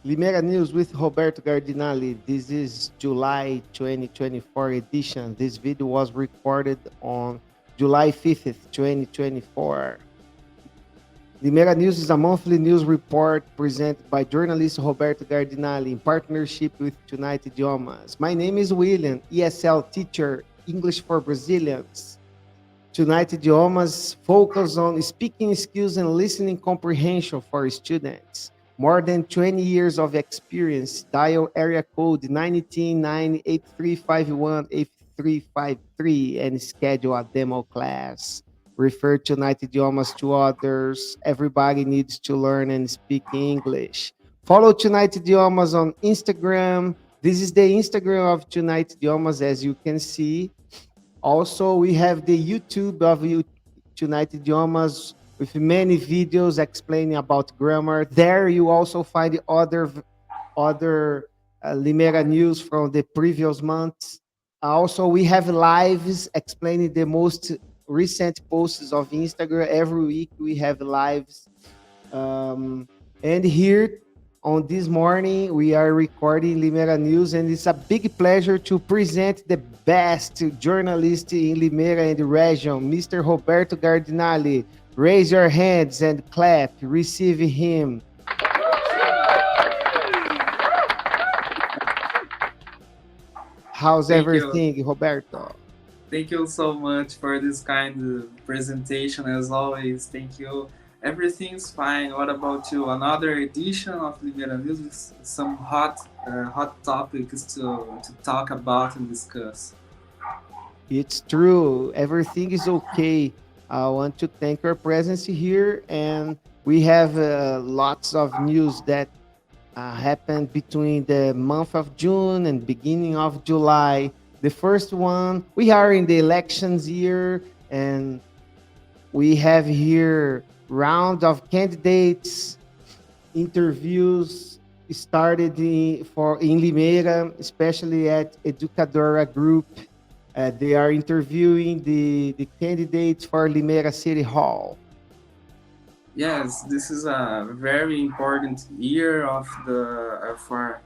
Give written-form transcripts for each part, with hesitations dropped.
Limeira News with Roberto Gardinalli. This is July 2024 edition. This video was recorded on July 5th, 2024. Limeira News is a monthly news report presented by journalist Roberto Gardinalli in partnership with Tonight Idiomas. My name is William, ESL teacher, English for Brazilians. Tonight Idiomas focus on speaking skills and listening comprehension for students. More than 20 years of experience. Dial area code 989-8351-8353 and schedule a demo class. Refer Tonight Idiomas to others. Everybody needs to learn and speak English. Follow Tonight Idiomas on Instagram. This is the Instagram of Tonight Idiomas, as you can see. Also, we have the YouTube of Tonight Idiomas with many videos explaining about grammar. There you also find other Limeira news from the previous months. Also, we have lives explaining the most recent posts of Instagram. Every week we have lives. Um, and here on this morning, we are recording Limeira News, and it's a big pleasure to present the best journalist in Limeira and the region, Mr. Roberto Gardinalli. Raise your hands and clap. Receive him. How's Thank you. everything, Roberto? Thank you so much for this kind of presentation as always. Thank you. Everything's fine. What about you? Another edition of Limeira News with some hot topics to talk about and discuss. It's true. Everything is okay. I want to thank your presence here, and we have lots of news that happened between the month of June and beginning of July. The first one, we are in the elections year, and we have here round of candidates interviews started in Limeira, especially at Educadora Group. They are interviewing the candidates for Limeira City Hall. Yes, this is a very important year of the for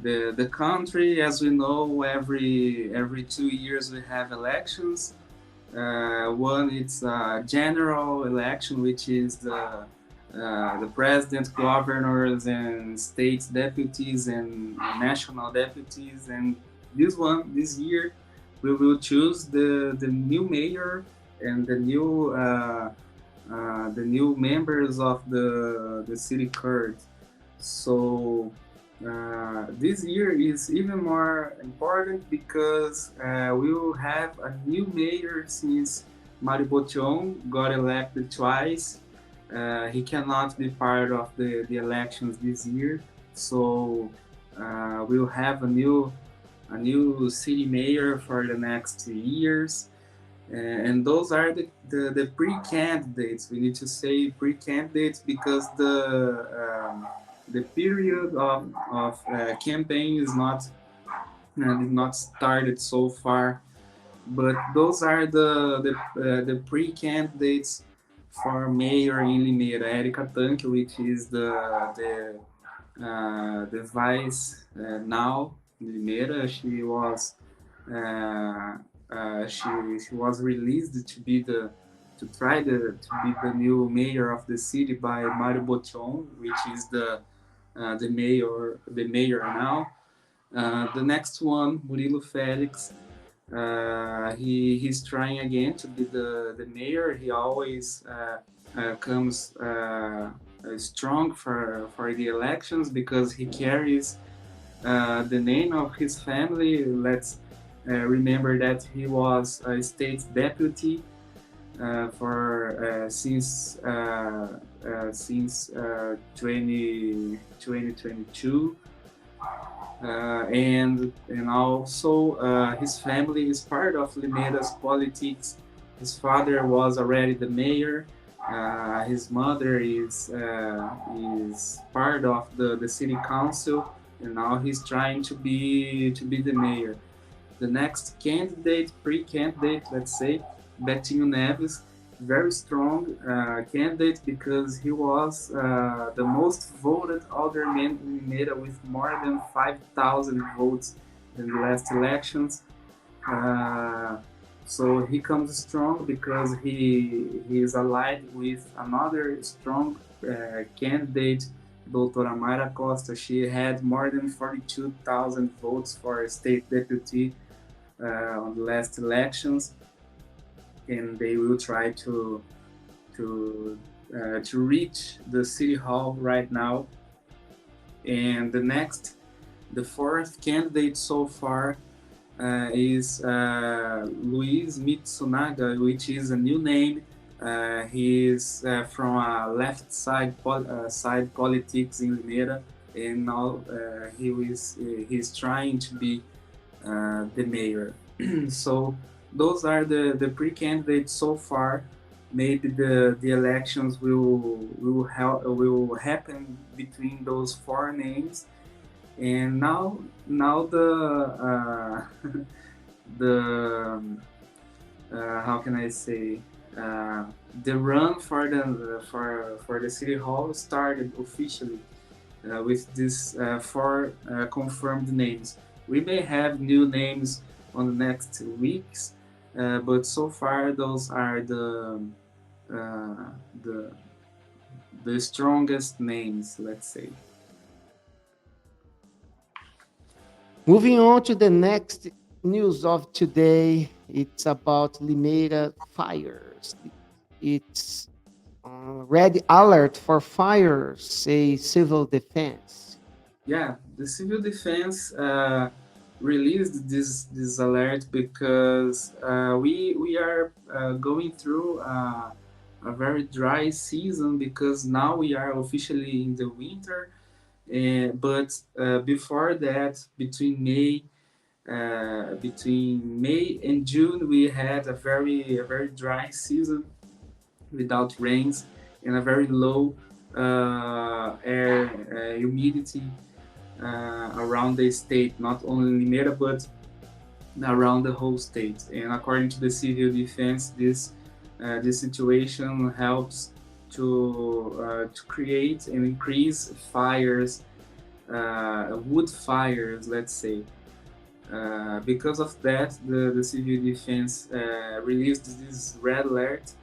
the country. As we know, every 2 years we have elections. One it's a general election, which is the president, governors, and state deputies and national deputies. And this year, we will choose the new mayor and the new members of the city court. So this year is even more important because we will have a new mayor since Mario Botion got elected twice. He cannot be part of the elections this year, so we'll have a new city mayor for the next 2 years. And those are the pre-candidates. We need to say pre-candidates because the period of campaign is not did not started so far. But those are the pre-candidates for mayor in Limeira. Erika Tanque, which is the vice now in Limeira. Uh, she was released to be the new mayor of the city by Mario Botion, which is the mayor now. The next one, Murilo Felix, he's trying again to be the mayor. He always comes strong for the elections because he carries the name of his family. Let's remember that he was a state deputy for since 2022, and also his family is part of Limeira's politics. His father was already the mayor. His mother is part of the city council, and now he's trying to be the mayor. The next candidate, pre-candidate, let's say, Betinho Neves. very strong candidate because he was the most voted alderman in Limeira with more than 5,000 votes in the last elections. Uh, so he comes strong because he is allied with another strong candidate, Doutora Mayra Costa. She had more than 42,000 votes for state deputy on the last elections, and they will try to to reach the city hall right now. And the fourth candidate so far is Luiz Mitsunaga, which is a new name. He is from left side politics in Limeira, and now he's trying to be the mayor. So those are the pre-candidates so far. Maybe the elections will happen between those four names, and now the how can I say uh, the run for the city hall started officially with these four confirmed names. We may have new names on the next weeks, but so far those are uh, the the strongest names, let's say. Moving on to the next news of today, it's about Limeira fires. It's red alert for fires, say civil defense. Yeah, the civil defense released this alert because we are going through a very dry season because now we are officially in the winter. But before that, between May and June, we had a very dry season without rains and a very low air humidity around the state, not only Limeira but around the whole state. And according to the civil defense, this situation helps to create and increase fires, wood fires, let's say. Because of that, the civil defense released this red alert,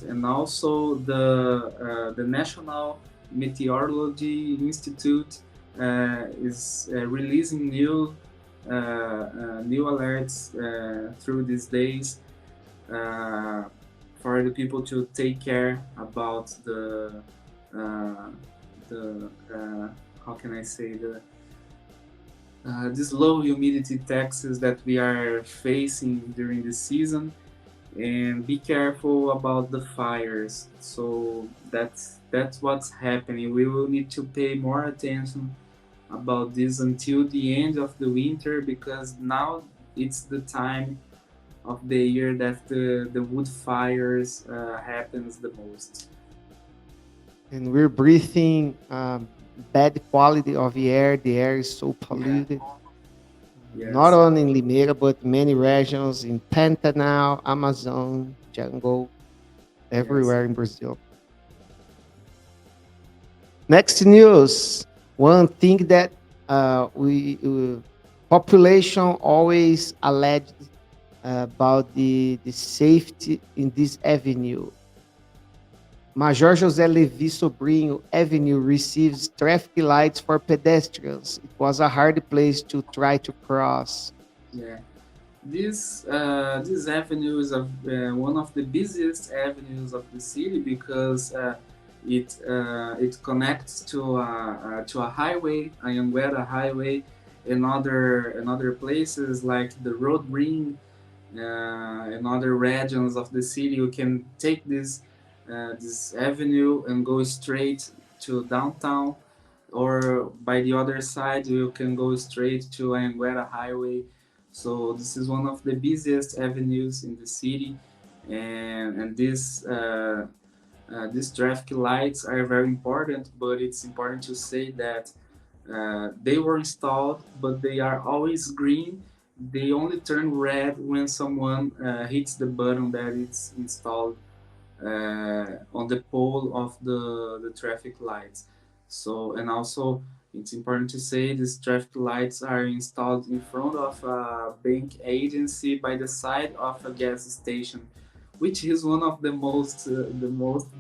and also the National Meteorology Institute is releasing new alerts through these days for the people to take care about uh, the how can I say these low humidity taxes that we are facing during the season, and be careful about the fires. So that's what's happening. We will need to pay more attention about this until the end of the winter because now it's the time of the year that the wood fires happens the most. And we're breathing bad quality of the air. The air is so Yeah. polluted, not Yes. only in Limeira, but many regions in Pantanal, Amazon, jungle, Yes. everywhere in Brazil. Next news. One thing that we population always alleged about the safety in this avenue. Major José Levi Sobrinho Avenue receives traffic lights for pedestrians. It was a hard place to try to cross. Yeah. This avenue is one of the busiest avenues of the city because it connects to a highway, Anhanguera Highway, and other places like the Road Ring, and other regions of the city. You can take this avenue and go straight to downtown, or by the other side you can go straight to Anhanguera Highway. So this is one of the busiest avenues in the city, and these traffic lights are very important. But it's important to say that they were installed, but they are always green they only turn red when someone hits the button that it's installed on the pole of the traffic lights. So, and also it's important to say these traffic lights are installed in front of a bank agency by the side of a gas station, which is one of the most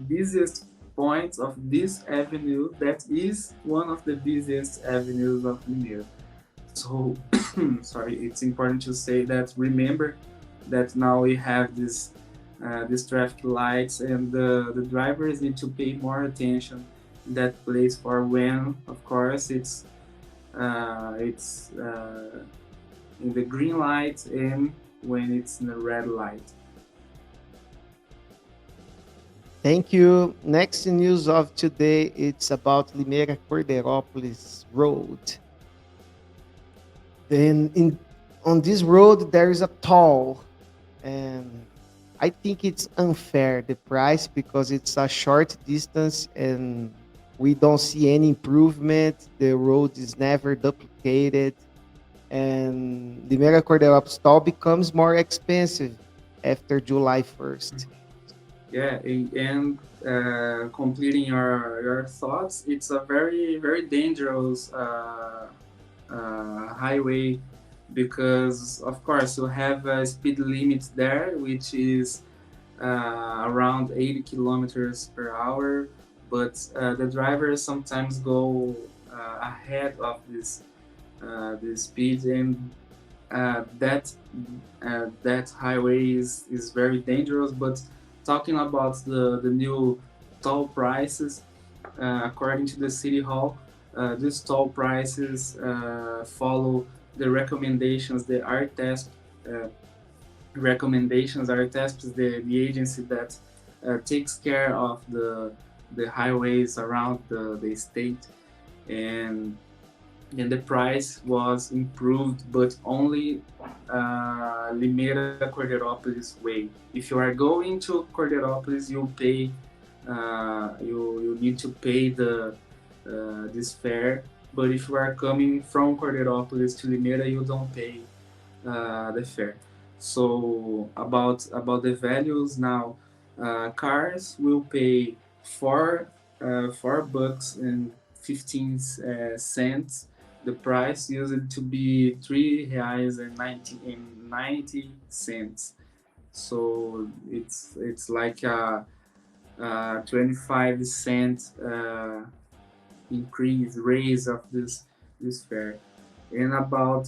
busiest points of this avenue. That is one of the busiest avenues of Limeira. So, sorry, it's important to say that remember that now we have these traffic lights, and the drivers need to pay more attention in that place for when, of course, it's in the green light and when it's in the red light. Thank you. Next news of today, it's about Limeira Corderópolis Road. Then in on this road there is a toll, and I think it's unfair the price because it's a short distance and we don't see any improvement. The road is never duplicated, and the Mega Corderópolis toll becomes more expensive after July 1st. Yeah, and completing your thoughts, it's a very dangerous highway because of course you have a speed limit there which is around 80 kilometers per hour, but the drivers sometimes go ahead of this speed, and that highway is very dangerous. But talking about the new toll prices, according to the city hall, these toll prices follow the recommendations, the RTESP recommendations. RTESP is the agency that takes care of the highways around the state, and the price was improved, but only Limeira Corderópolis way. If you are going to Corderópolis, you pay you need to pay the this fare. But if you are coming from Corderópolis to Limeira, you don't pay the fare. So about the values now, cars will pay $4 and 15 cents. The price used to be R$ 3 and 90 cents. So it's like a 25 cent increase raise of this fare. And about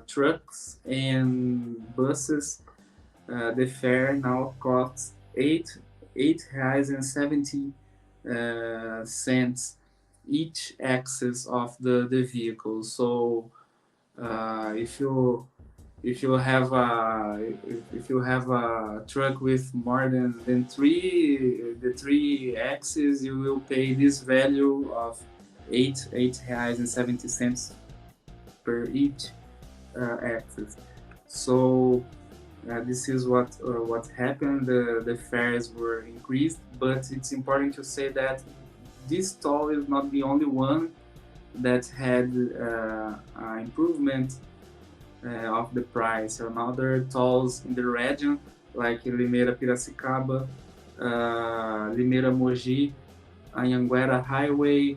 trucks and buses, the fare now costs eight reais and 70 cents each axis of the vehicle. So if you have if you have a truck with more than three axes, you will pay this value of eight reais and 70 cents per each axis. So this is what happened. The fares were increased, but it's important to say that this toll is not the only one that had improvement of the price. Another tolls in the region, like Limeira Piracicaba, Limeira Mogi, Anhanguera Highway,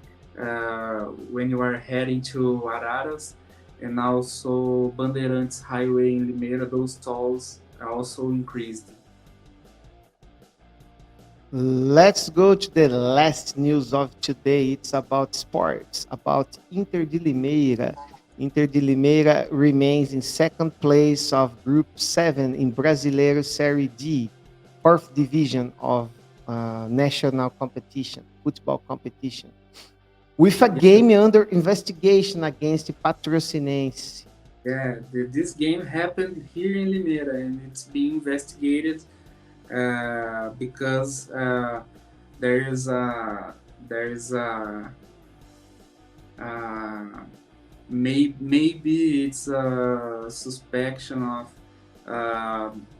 when you are heading to Araras, and also Bandeirantes Highway in Limeira, those tolls are also increased. Let's go to the last news of today. It's about sports, about Inter de Limeira. Inter de Limeira remains in second place of Group 7 in Brasileiro Série D, fourth division of national competition, football competition, with a Yeah, game under investigation against Patrocinense. yeah. This game happened here in Limeira, and it's being investigated because there is there is a uh, maybe it's a suspicion of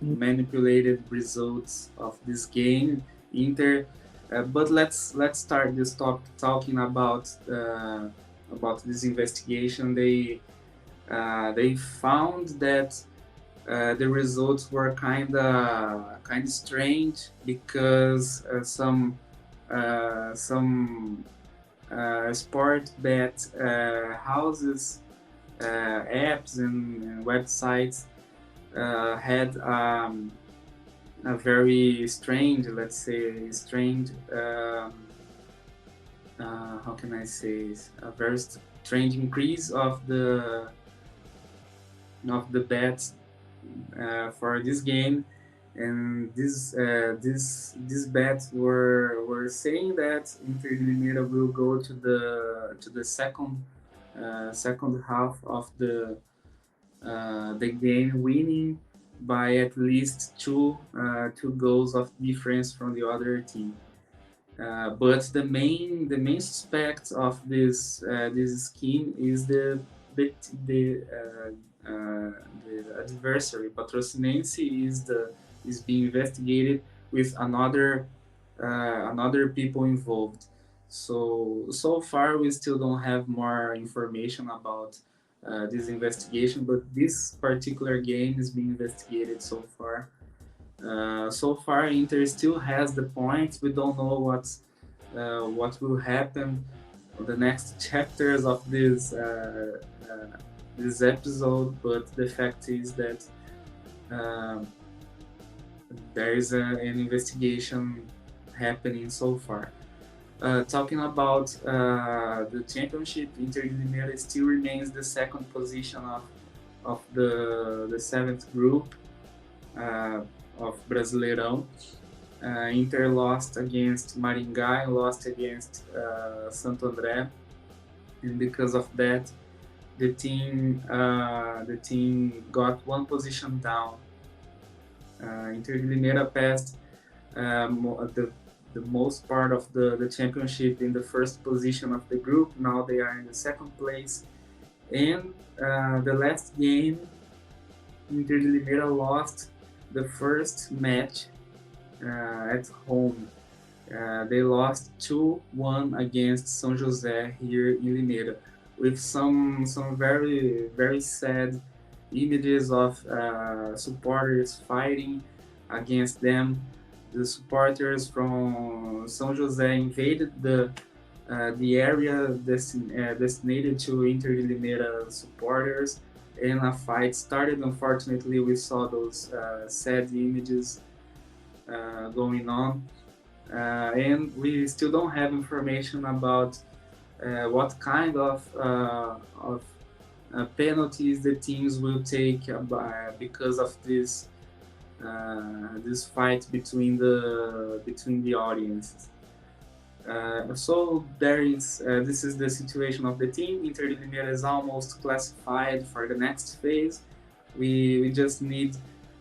manipulated results of this game. Inter, but let's start this talking about this investigation. They found that the results were kind of strange because some sport bet houses, apps, and websites had a very strange, let's say, strange. How can I say? A very strange increase of the bets for this game, and these bets were saying that Inter de Limeira will go to the second half of the game, winning by at least two goals of difference from the other team. But the main suspect of this scheme is the the, uh, the adversary. Patrocinense is being investigated with another people involved. So far we still don't have more information about this investigation, but this particular game is being investigated so far. So far, Inter still has the points. We don't know what will happen on the next chapters of this episode. But the fact is that uh, there is an investigation happening so far. Talking about the championship, Inter de Limeira still remains the second position of the seventh group uh, of Brasileirão. Inter lost against Maringá and lost against Santo André, and because of that, the team got one position down. Inter de Limeira passed the most part of the championship in the first position of the group. Now they are in the second place, and the last game, Inter de Limeira lost the first match at home. They lost 2-1 against São José here in Limeira, with some very very sad images of supporters fighting against them. The supporters from São José invaded the area designated to Inter de Limeira supporters, and a fight started. Unfortunately, we saw those sad images going on, and we still don't have information about what kind of penalties the teams will take because of this fight between the audiences. So there is this is the situation of the team. Inter de Limeira is almost classified for the next phase. We just need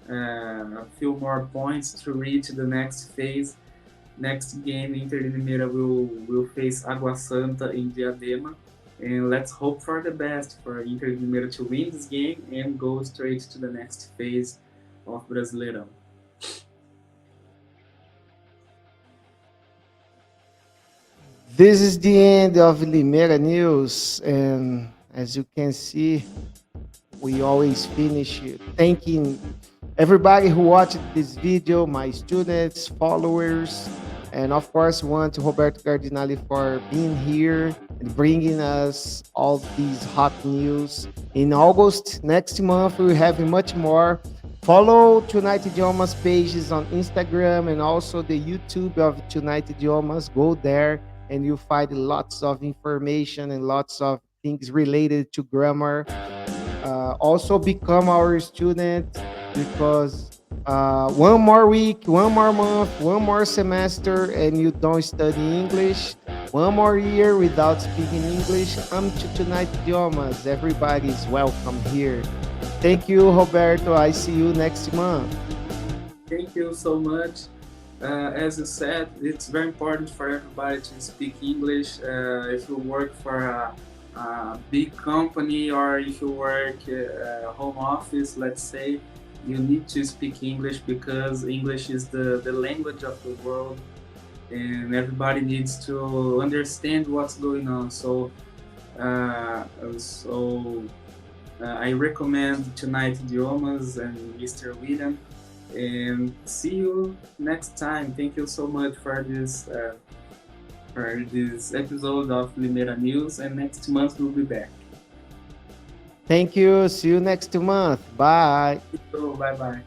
a few more points to reach the next phase. Next game, Inter de Limeira will face Água Santa in Diadema, and let's hope for the best for Inter de Limeira to win this game and go straight to the next phase of Brasileirão. This is the end of Limeira News, and as you can see, we always finish thanking everybody who watched this video, my students, followers, and of course, want Roberto Gardinalli for being here and bringing us all these hot news. In August next month, we will have much more. Follow Tonight Idiomas pages on Instagram and also the YouTube of Tonight Idiomas. Go there and you'll find lots of information and lots of things related to grammar. Also become our student because one more week, one more month, one more semester, and you don't study English. One more year without speaking English. Come to Tonight Idiomas. Everybody's welcome here. Thank you, Roberto. I see you next month. Thank you so much. As you said, it's very important for everybody to speak English. If you work for a big company or if you work home office, let's say, you need to speak English because English is the language of the world, and everybody needs to understand what's going on. So I recommend Tonight Idiomas and Mr. William. And see you next time. Thank you so much for this episode of Limeira News. And next month we'll be back. Thank you. See you next month. Bye. So bye bye.